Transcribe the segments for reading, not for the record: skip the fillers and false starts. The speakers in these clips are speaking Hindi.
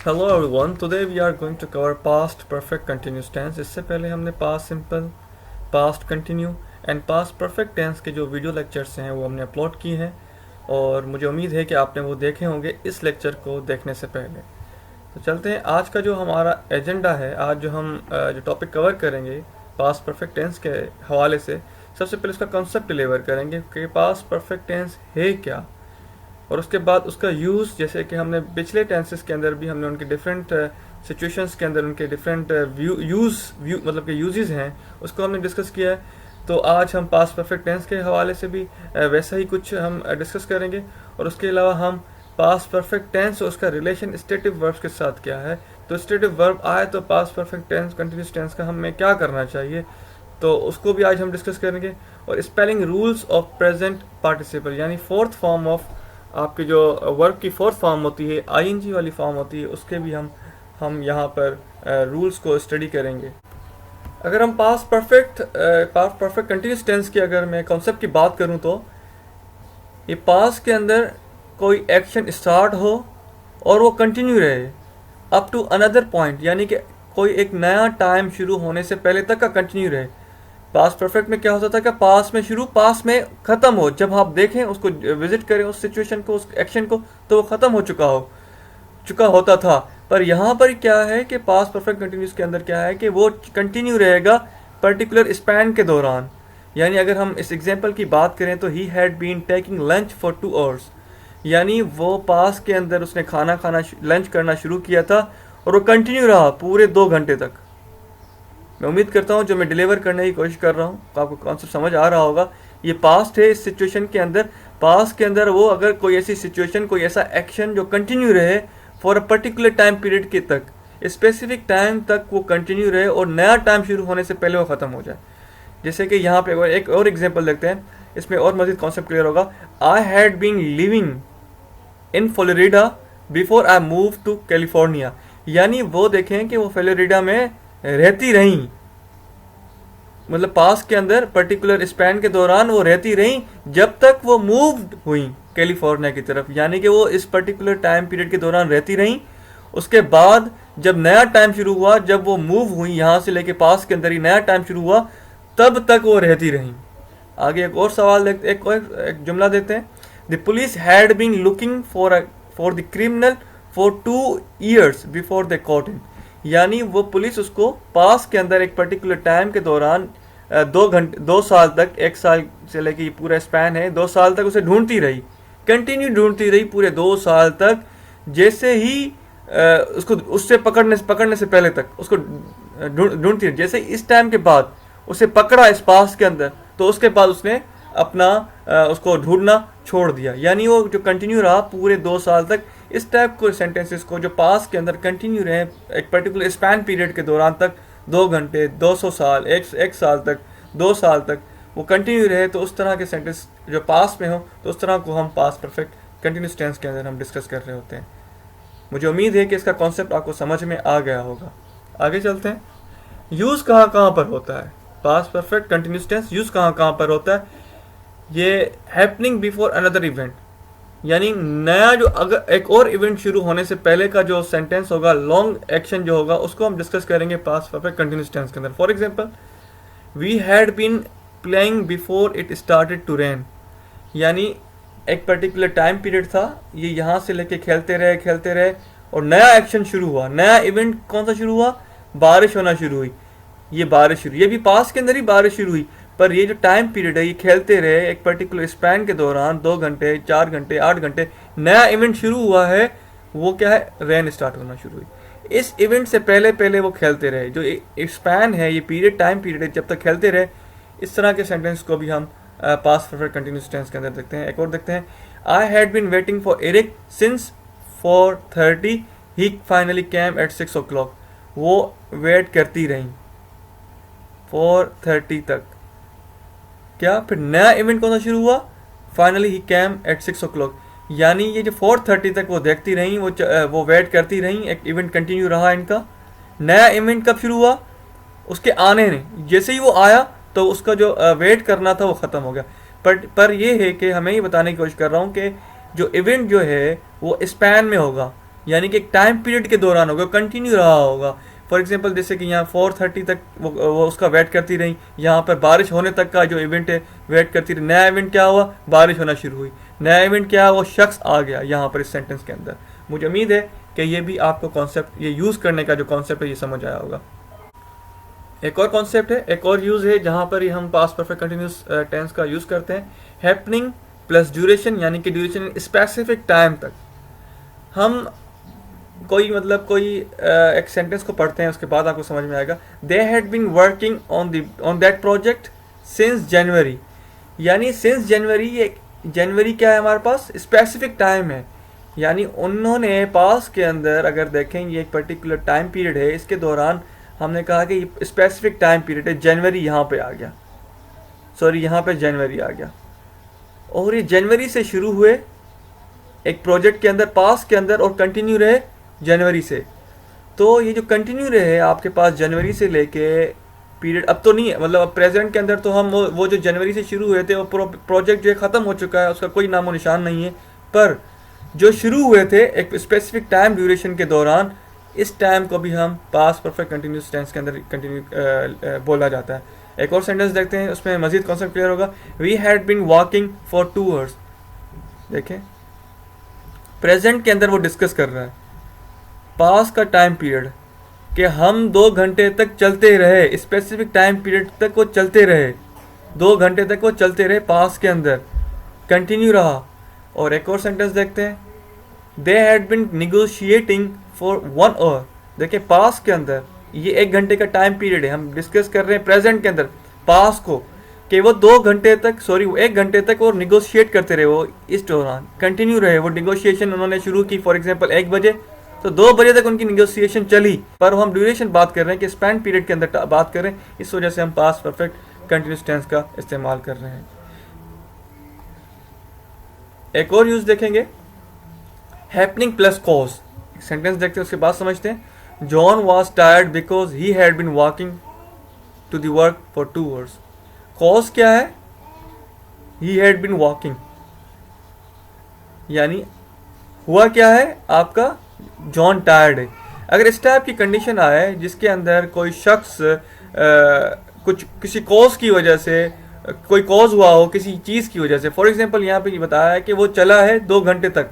Hello everyone. Today we are going to cover past perfect continuous tense. इससे पहले हमने past simple, past continue and past perfect tense के जो वीडियो लेक्चर्स हैं वो हमने अपलोड किए हैं और मुझे उम्मीद है कि आपने वो देखे होंगे इस लेक्चर को देखने से पहले। तो चलते हैं, आज का जो हमारा एजेंडा है, आज जो हम जो टॉपिक कवर करेंगे पास्ट परफेक्ट टेंस के हवाले से, सबसे पहले उसका कॉन्सेप्ट डिलीवर करेंगे कि पास्ट परफेक्ट टेंस है क्या, और उसके बाद उसका यूज़, जैसे कि हमने पिछले टेंसेस के अंदर भी हमने उनके डिफरेंट सिचुएशंस के अंदर उनके डिफरेंट मतलब के यूजेस हैं, उसको हमने डिस्कस किया है। तो आज हम पास्ट परफेक्ट टेंस के हवाले से भी वैसा ही कुछ हम डिस्कस करेंगे, और उसके अलावा हम पास्ट परफेक्ट टेंस और उसका रिलेशन स्टेटिव वर्ब्स के साथ क्या है। तो स्टेटिव वर्ब आए तो past perfect tense continuous tense का हमें क्या करना चाहिए, तो उसको भी आज हम डिस्कस करेंगे। और spelling rules of present participle, यानी फोर्थ फॉर्म ऑफ आपकी जो वर्ब की फोर्थ फॉर्म होती है, आईएनजी वाली फॉर्म होती है, उसके भी हम यहाँ पर रूल्स को स्टडी करेंगे। अगर हम पास्ट परफेक्ट कंटिन्यूस टेंस की अगर मैं कॉन्सेप्ट की बात करूँ तो ये पास्ट के अंदर कोई एक्शन स्टार्ट हो और वो कंटिन्यू रहे अप टू अनदर पॉइंट, यानी कि कोई एक नया टाइम शुरू होने से पहले तक का कंटिन्यू रहे। पास्ट परफेक्ट में क्या होता था कि पास्ट में शुरू, पास्ट में खत्म हो, जब आप देखें उसको, विजिट करें उस सिचुएशन को, उस एक्शन को, तो वो खत्म हो चुका होता था। पर यहाँ पर क्या है कि पास्ट परफेक्ट कंटिन्यूस के अंदर क्या है कि वो कंटिन्यू रहेगा पर्टिकुलर स्पैन के दौरान। यानी अगर हम इस एग्जांपल की बात करें तो he had been taking lunch for 2 hours, यानी वो पास्ट के अंदर उसने लंच करना शुरू किया था और वो कंटिन्यू रहा पूरे 2 घंटे तक। मैं उम्मीद करता हूँ जो मैं डिलीवर करने की कोशिश कर रहा हूँ आपको कॉन्सेप्ट समझ आ रहा होगा। ये पास्ट है, इस सिचुएशन के अंदर, पास्ट के अंदर वो अगर कोई ऐसी सिचुएशन, कोई ऐसा एक्शन जो कंटिन्यू रहे for a particular time period के तक, स्पेसिफिक टाइम तक वो कंटिन्यू रहे और नया टाइम शुरू होने से पहले वो ख़त्म हो जाए। जैसे कि यहाँ पे एक और एग्जाम्पल देखते हैं, इसमें और मजीद कॉन्सेप्ट क्लियर होगा। I had been living in Florida before I move to California, यानी वो देखें कि वो फ्लोरिडा में रहती रहीं, मतलब पास्ट के अंदर पर्टिकुलर स्पैन के दौरान वो रहती रहीं जब तक वो मूव हुई कैलिफोर्निया की तरफ, यानी कि वो इस पर्टिकुलर टाइम पीरियड के दौरान रहती रहीं। उसके बाद जब नया टाइम शुरू हुआ, जब वो मूव हुई यहाँ से लेके पास्ट के अंदर ही नया टाइम शुरू हुआ, तब तक वो रहती रहीं। आगे एक और सवाल देखते, एक जुमला देते हैं। The police had been looking for the criminal for 2 years before the caught him, यानी वो पुलिस उसको पास के अंदर एक पर्टिकुलर टाइम के दौरान 2 साल तक, 1 साल से लेके पूरा स्पैन है, 2 साल तक उसे ढूंढती रही, कंटिन्यू ढूंढती रही पूरे 2 साल तक। जैसे ही उसको उससे पकड़ने से पहले तक उसको ढूंढती रही, जैसे इस टाइम के बाद उसे पकड़ा इस पास के अंदर, तो उसके बाद उसने अपना उसको ढूंढना छोड़ दिया, यानी वो जो कंटिन्यू रहा पूरे 2 साल तक। इस टाइप को सेंटेंसेस को जो पास के अंदर कंटिन्यू रहे एक पर्टिकुलर स्पैन पीरियड के दौरान तक, 2 घंटे, 200 साल, एक साल तक, 2 साल तक वो कंटिन्यू रहे, तो उस तरह के सेंटेंस जो पास में हो, तो उस तरह को हम पास्ट परफेक्ट कंटिन्यूस टेंस के अंदर हम डिस्कस कर रहे होते हैं। मुझे उम्मीद है कि इसका कॉन्सेप्ट आपको समझ में आ गया होगा। आगे चलते हैं, यूज़ कहाँ कहाँ पर होता है past perfect continuous tense, use कहाँ कहाँ पर होता है। ये हैपनिंग बिफोर अनदर इवेंट, यानी नया जो अगर एक और इवेंट शुरू होने से पहले का जो सेंटेंस होगा, लॉन्ग एक्शन जो होगा, उसको हम डिस्कस करेंगे पास्ट परफेक्ट कंटिन्यूस टेंस के अंदर। For example, we had been playing before it started to rain, यानी एक पर्टिकुलर टाइम पीरियड था, ये यहाँ से लेके खेलते रहे और नया एक्शन शुरू हुआ। नया इवेंट कौन सा शुरू हुआ? बारिश होना शुरू हुई। ये बारिश शुरू, ये भी पास्ट के अंदर ही बारिश शुरू हुई, पर ये जो टाइम पीरियड है, ये खेलते रहे एक पर्टिकुलर स्पैन के दौरान, 2 घंटे, 4 घंटे, 8 घंटे, नया इवेंट शुरू हुआ है, वो क्या है? रेन स्टार्ट होना शुरू हुई। इस इवेंट से पहले वो खेलते रहे, जो स्पैन है, ये पीरियड, टाइम पीरियड है, जब तक खेलते रहे। इस तरह के सेंटेंस को भी हम पास्ट परफेक्ट कंटिन्यूस टेंस के अंदर देखते हैं। एक और देखते हैं, I had been waiting for Eric since 4:30 he finally came at 6 o'clock, वो वेट करती रही 4:30 तक। क्या फिर नया इवेंट कौन सा शुरू हुआ? Finally he cam eight 6 o'clock, यानी ये जो 4:30 तक वो देखती रही, वो वेट करती रही, एक इवेंट कंटिन्यू रहा इनका। नया इवेंट कब शुरू हुआ? उसके आने ने, जैसे ही वो आया तो उसका जो वेट करना था वो ख़त्म हो गया। पर ये है कि हमें ये बताने की कोशिश कर रहा हूँ कि जो इवेंट जो है वो स्पैन में होगा, यानी कि एक टाइम पीरियड के दौरान होगा, कंटिन्यू रहा होगा। फॉर एग्जांपल जैसे कि यहाँ 4:30 तक वो उसका वेट करती रही, यहाँ पर बारिश होने तक का जो इवेंट है वेट करती रही। नया इवेंट क्या हुआ, बारिश होना शुरू हुई। नया इवेंट क्या हुआ, वो शख्स आ गया यहाँ पर इस सेंटेंस के अंदर। मुझे उम्मीद है कि ये भी आपको कॉन्सेप्ट, ये यूज़ करने का जो कॉन्सेप्ट है ये समझ आया होगा। एक और कॉन्सेप्ट है, एक और यूज़ है जहाँ पर हम पास्ट परफेक्ट कंटिन्यूस टेंस का यूज़ करते हैं, हैपनिंग प्लस ड्यूरेशन, यानी कि ड्यूरेशन स्पेसिफिक टाइम तक। हम कोई एक सेंटेंस को पढ़ते हैं, उसके बाद आपको समझ में आएगा। They had been working on that project since January, यानी सिंस जनवरी, जनवरी क्या है हमारे पास, स्पेसिफिक टाइम है। यानी उन्होंने पास के अंदर अगर देखें ये एक पर्टिकुलर टाइम पीरियड है, इसके दौरान हमने कहा कि स्पेसिफिक टाइम पीरियड है, जनवरी यहाँ पे आ गया, सॉरी यहाँ पे जनवरी आ गया, और ये जनवरी से शुरू हुए एक प्रोजेक्ट के अंदर, पास के अंदर, और कंटिन्यू रहे जनवरी से। तो ये जो कंटिन्यू रहे आपके पास जनवरी से लेके पीरियड, अब तो नहीं है, मतलब अब प्रेजेंट के अंदर तो हम वो जो जनवरी से शुरू हुए थे वो प्रोजेक्ट जो है ख़त्म हो चुका है, उसका कोई नामो निशान नहीं है। पर जो शुरू हुए थे एक स्पेसिफिक टाइम ड्यूरेशन के दौरान, इस टाइम को भी हम पास्ट परफेक्ट कंटिन्यूस टेंस के अंदर कंटिन्यू बोला जाता है। एक और सेंटेंस देखते हैं, उसमें मजीद कॉन्सेप्ट क्लियर होगा। We had been walking for 2 hours. देखें प्रेजेंट के अंदर वो डिस्कस कर रहा है पास का टाइम पीरियड, कि हम 2 घंटे तक चलते रहे, स्पेसिफिक टाइम पीरियड तक वो चलते रहे, 2 घंटे तक वो चलते रहे, पास के अंदर कंटिन्यू रहा। और एक और सेंटेंस देखते हैं, they had been negotiating for 1 hour. देखिए पास के अंदर ये 1 घंटे का टाइम पीरियड है, हम डिस्कस कर रहे हैं प्रेजेंट के अंदर पास को, कि वो 2 घंटे तक, सॉरी वो 1 घंटे तक वो निगोशिएट करते रहे, वो इस दौरान कंटिन्यू रहे, वो निगोशिएशन उन्होंने शुरू की फॉर एग्जांपल 1 बजे, तो 2 बजे तक उनकी निगोशिएशन चली। पर हम ड्यूरेशन बात कर रहे हैं कि स्पैन पीरियड के अंदर बात कर रहे हैं, इस वजह से हम पास्ट परफेक्ट कंटिन्यूस टेंस का इस्तेमाल कर रहे हैं। एक और यूज देखेंगे, हैपनिंग प्लस कॉज। सेंटेंस देखते हैं उसके बाद समझते हैं। John was tired because he had been walking to the work for 2 hours. Cause क्या है, ही हैड बिन वॉकिंग, यानी हुआ क्या है आपका, जॉन टायर्ड है। अगर इस टाइप की कंडीशन आए जिसके अंदर कोई शख्स कुछ किसी कॉज की वजह से, कोई कॉज हुआ हो किसी चीज़ की वजह से, फॉर एग्जांपल यहाँ पे ये बताया है कि वो चला है 2 घंटे तक,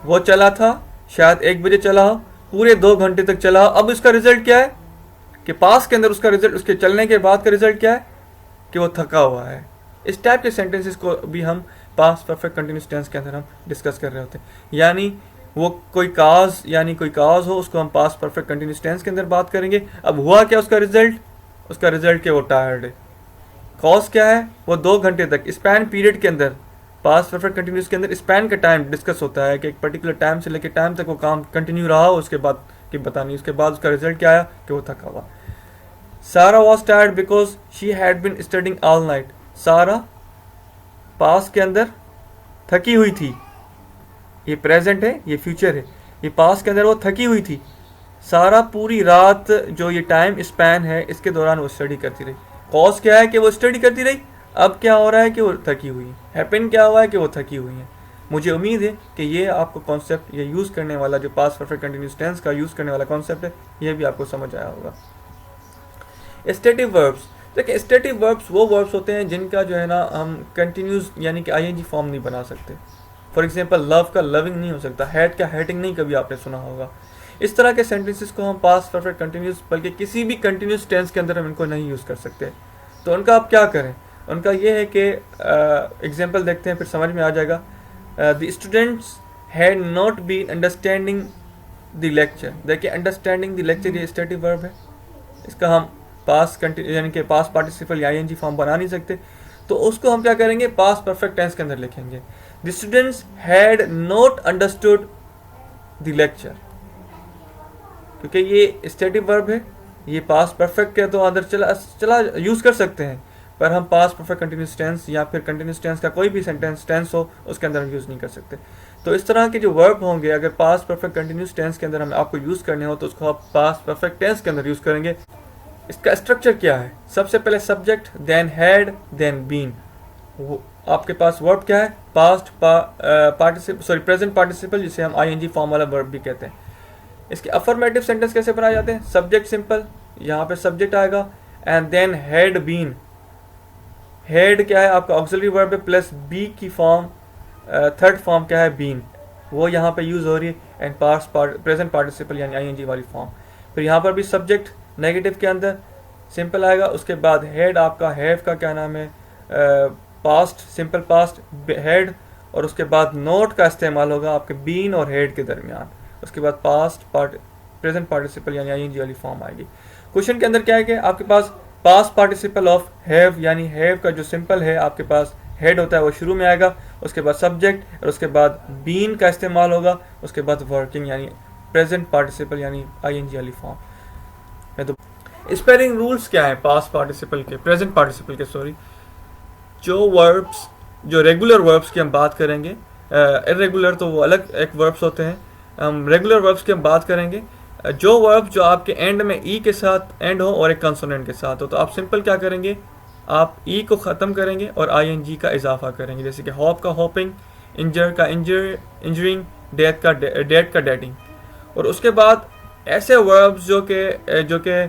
वो चला था शायद 1 बजे चला हो, पूरे 2 घंटे तक चला हो। अब इसका रिजल्ट क्या है कि पास के अंदर उसका रिजल्ट, उसके चलने के बाद का रिजल्ट क्या है कि वो थका हुआ है। इस टाइप के सेंटेंसेस को भी हम पास्ट परफेक्ट कंटिन्यूस टेंस के अंदर हम डिस्कस कर रहे होते हैं। यानी वो कोई काज, यानी कोई काज हो, उसको हम पास्ट परफेक्ट कंटिन्यूस टेंस के अंदर बात करेंगे। अब हुआ क्या उसका रिजल्ट, उसका रिजल्ट क्या, वो टायर्ड है। कॉज क्या है, वो 2 घंटे तक, स्पैन पीरियड के अंदर पास्ट परफेक्ट कंटिन्यूस के अंदर स्पैन का टाइम डिस्कस होता है कि एक पर्टिकुलर टाइम से लेकर टाइम तक वो काम कंटिन्यू रहा हो, उसके बाद की बतानी, उसके बाद उसका रिजल्ट क्या आया कि वो थका हुआ। सारा was tired because she had been studying all night. सारा पास के अंदर थकी हुई थी, ये प्रेजेंट है, ये फ्यूचर है, ये पास के अंदर वो थकी हुई थी। सारा पूरी रात जो ये टाइम स्पैन है इसके दौरान वो स्टडी करती रही। कॉज क्या है कि वो स्टडी करती रही, अब क्या हो रहा है कि वो थकी हुई है। हैपन क्या हुआ है कि वो थकी हुई है। मुझे उम्मीद है कि ये आपको कॉन्सेप्ट, ये यूज़ करने वाला जो पास्ट परफेक्ट कंटिन्यूस टेंस का यूज़ करने वाला कॉन्सेप्ट है, ये भी आपको समझ आया होगा। स्टेटिव वर्ब्स, देखिए स्टेटिव वर्ब्स वो वर्ब्स होते हैं जिनका जो है ना हम कंटिन्यूस यानी कि आईएनजी फॉर्म नहीं बना सकते। फॉर एग्जांपल लव का लविंग नहीं हो सकता, हैट का हैटिंग नहीं कभी आपने सुना होगा। इस तरह के सेंटेंसेस को हम पास्ट परफेक्ट कंटिन्यूस, बल्कि किसी भी कंटिन्यूस टेंस के अंदर हम इनको नहीं यूज़ कर सकते। तो उनका आप क्या करें, उनका ये है कि एग्जांपल देखते हैं फिर समझ में आ जाएगा। The students had not been understanding the lecture. देखिए अंडरस्टैंडिंग द लेक्चर ये स्टेटिव वर्ब है, इसका हम पास्ट यानी कि पास्ट पार्टिसिपल या आईएनजी फॉर्म बना नहीं सकते। तो उसको हम क्या करेंगे, पास्ट परफेक्ट टेंस के अंदर लिखेंगे। The students had not understood the lecture, क्योंकि ये स्टेटिव वर्ब है, ये पास्ट परफेक्ट के तो अंदर चला यूज़ कर सकते हैं, पर हम पास्ट परफेक्ट कंटिन्यूस टेंस या फिर कंटिन्यूस टेंस का कोई भी सेंटेंस टेंस हो उसके अंदर हम यूज़ नहीं कर सकते। तो इस तरह के जो वर्ब होंगे, अगर पास्ट परफेक्ट कंटिन्यूस टेंस के अंदर हम आपको यूज़ करने हो तो उसको आप पास्ट परफेक्ट टेंस के अंदर यूज़ करेंगे। इसका स्ट्रक्चर क्या है, सबसे पहले subject, then had, then been. आपके पास वर्ब क्या है, past participle sorry present participle, जिसे हम आईएनजी फॉर्म वाला वर्ब भी कहते हैं। इसके अफर्मेटिव सेंटेंस कैसे बनाए जाते हैं, सब्जेक्ट सिंपल, यहाँ पे सब्जेक्ट आएगा, and then had been, had क्या है आपका ऑक्सिलरी वर्ब है, प्लस बी की फॉर्म थर्ड फॉर्म क्या है, बीन, वो यहाँ पे यूज हो रही है, एंड पास्ट प्रेजेंट पार्टिसिपल यानी आईएनजी वाली फॉर्म। फिर यहाँ पर भी सब्जेक्ट नेगेटिव के अंदर सिंपल आएगा, उसके बाद हेड आपका हैव का क्या नाम है, पास्ट सिंपल पास्ट हेड, और उसके बाद नोट का इस्तेमाल होगा आपके बीन और हेड के दरमियान, उसके बाद पास्ट प्रेजेंट पार्टिसिपल यानी आईएनजी वाली फॉर्म आएगी। क्वेश्चन के अंदर क्या है कि आपके पास पास्ट पार्टिसिपल ऑफ हैव, यानी हैव का जो सिंपल है आपके पास हेड होता है वो शुरू में आएगा, उसके बाद सब्जेक्ट, और उसके बाद बीन का इस्तेमाल होगा, उसके बाद वर्किंग यानी प्रेजेंट पार्टिसिपल यानी आईएनजी वाली फॉर्म है। तो स्पेलिंग रूल्स क्या है पास्ट पार्टिसिपल के, प्रेजेंट पार्टिसिपल के सॉरी, जो वर्ब्स, जो रेगुलर वर्ब्स की हम बात करेंगे, इरेगुलर तो वो अलग एक वर्ब्स होते हैं, हम रेगुलर वर्ब्स की हम बात करेंगे। जो वर्ब जो आपके एंड में ई के साथ एंड हो और एक कंसोनेंट के साथ हो, तो आप सिंपल क्या करेंगे, आप ई को ख़त्म करेंगे और आईएनजी का इजाफा करेंगे, जैसे कि हॉप का हॉपिंग, इंजर का इंजरिंग, डेट का डेटिंग। और उसके बाद ऐसे वर्ब्स जो के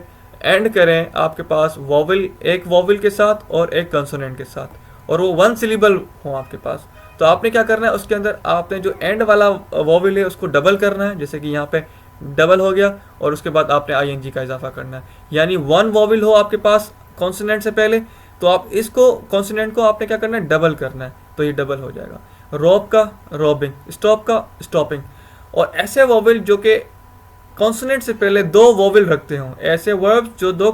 एंड करें आपके पास वॉवल, एक वॉवल के साथ और एक कंसोनेंट के साथ, और वो वन सिलेबल हो आपके पास, तो आपने क्या करना है, उसके अंदर आपने जो एंड वाला वॉवल है उसको डबल करना है, जैसे कि यहाँ पे डबल हो गया, और उसके बाद आपने आईएनजी का इजाफा करना है, यानी वन वॉवल हो आपके पास कॉन्सोनेंट से पहले, तो आप इसको कॉन्सोनेंट को आपने क्या करना है, डबल करना है, तो ये डबल हो जाएगा। रॉब का रॉबिंग, स्टॉप का स्टॉपिंग। और ऐसे वॉवल जो कि कॉन्सोनेंट से पहले दो वॉवल रखते हों, ऐसे वर्ब जो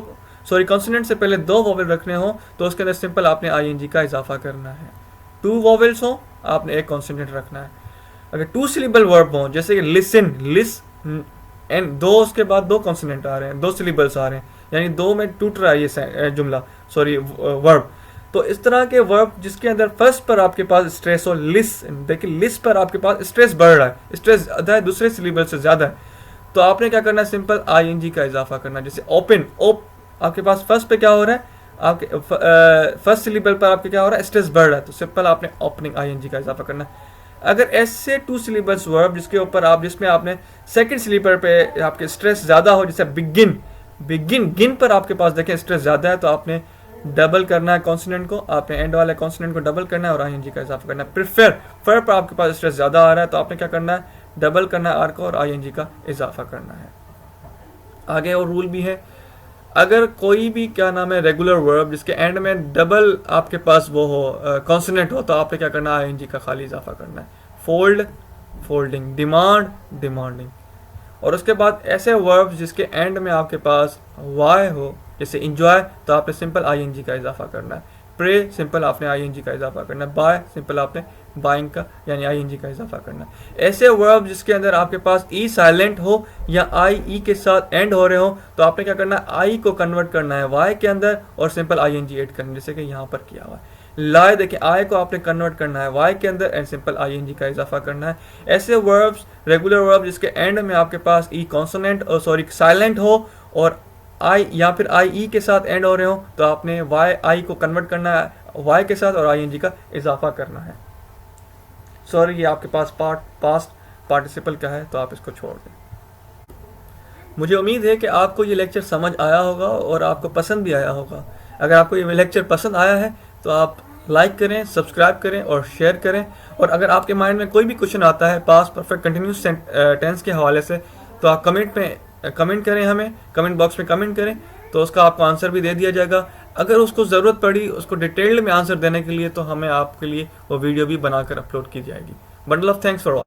कॉन्सोनेंट से पहले दो वॉवल रखने हो, तो उसके अंदर सिंपल आपने आईएनजी का इजाफा करना है। टू वॉवल्स हो आपने एक कॉन्सोनेंट रखना है। अगर टू सिलेबल वर्ब हो, जैसे कि लिसन, लिस एंड दो, उसके बाद दो कॉन्सोनेंट आ रहे हैं, दो सिलेबल्स आ रहे हैं, यानी दो में टूट रहा है ये जुमला, सॉरी वर्ब। तो इस तरह के वर्ब जिसके अंदर फर्स्ट पर आपके पास स्ट्रेस हो, लिस, देखिए लिस पर आपके पास स्ट्रेस बढ़ रहा है, स्ट्रेस ज़्यादा है, दूसरे सिलेबल से ज़्यादा है, तो आपने क्या करना है, सिंपल आईएनजी का इजाफा करना है। जैसे ओपन, आपके पास फर्स्ट पे क्या हो रहा है, आपके फर्स्ट सिलेबल पर आपके क्या हो रहा है, स्ट्रेस बढ़ रहा है, तो सिंपल आपने ओपनिंग आईएनजी का इजाफा करना है। अगर ऐसे टू सिलेबल्स वर्ब जिसके ऊपर आप, जिसमें आपने सेकंड सिलेबल पे आपके स्ट्रेस ज़्यादा हो, जैसे बिगिन, गिन पर आपके पास देखें स्ट्रेस ज़्यादा है, तो आपने डबल करना है कॉन्सोनेंट को, आपने एंड वाले कॉन्सोनेंट को डबल करना है और आईएनजी का इजाफा करना है। प्रेफर, फर पर आपके पास स्ट्रेस ज़्यादा आ रहा है, तो आपने क्या करना है, डबल करना है आर को और आईएनजी का इजाफा करना है। आगे और रूल भी है, अगर कोई भी क्या नाम है रेगुलर वर्ब जिसके एंड में डबल आपके पास वो हो कॉन्सोनेंट हो, तो आपने क्या करना है, आईएनजी का खाली इजाफा करना है। Fold, folding, demand, demanding. और उसके बाद ऐसे वर्ब्स जिसके एंड में आपके पास वाई हो, जैसे इंजॉय, तो आपने सिंपल आईएनजी का इजाफा करना है। प्रे, सिंपल आपने आईएनजी का इजाफा करना है। बाय, सिंपल आपने बाइंग का यानी आईएनजी का इजाफा करना है। ऐसे वर्ब जिसके अंदर आपके पास ई साइलेंट हो या आई ई के साथ एंड हो रहे हो, तो आपने क्या करना है, आई को कन्वर्ट करना है वाई के अंदर और सिंपल आईएनजी ऐड करना है, जैसे कि यहाँ पर किया हुआ है। लाई, देखिए आई को आपने कन्वर्ट करना है वाई के अंदर एंड सिंपल आईएनजी का इजाफा करना है। ऐसे वर्ब्स, रेगुलर वर्ब जिसके एंड में आपके पास ई कॉन्सोनेंट और सॉरी साइलेंट हो और आई या फिर आई ई के साथ एंड हो रहे हो, तो आपने वाई आई को कन्वर्ट करना है वाई के साथ और आईएनजी का इजाफा करना है। सॉरी, ये आपके पास पास्ट पार्टिसिपल का है, तो आप इसको छोड़ दें। मुझे उम्मीद है कि आपको ये लेक्चर समझ आया होगा और आपको पसंद भी आया होगा। अगर आपको ये लेक्चर पसंद आया है तो आप लाइक करें, सब्सक्राइब करें और शेयर करें। और अगर आपके माइंड में कोई भी क्वेश्चन आता है पास्ट परफेक्ट कंटिन्यूस टेंस के हवाले से, तो आप कमेंट करें, हमें कमेंट बॉक्स में कमेंट करें, तो उसका आपको आंसर भी दे दिया जाएगा। अगर उसको ज़रूरत पड़ी उसको डिटेल्ड में आंसर देने के लिए, तो हमें आपके लिए वो वीडियो भी बनाकर अपलोड की जाएगी। Bundle of thanks for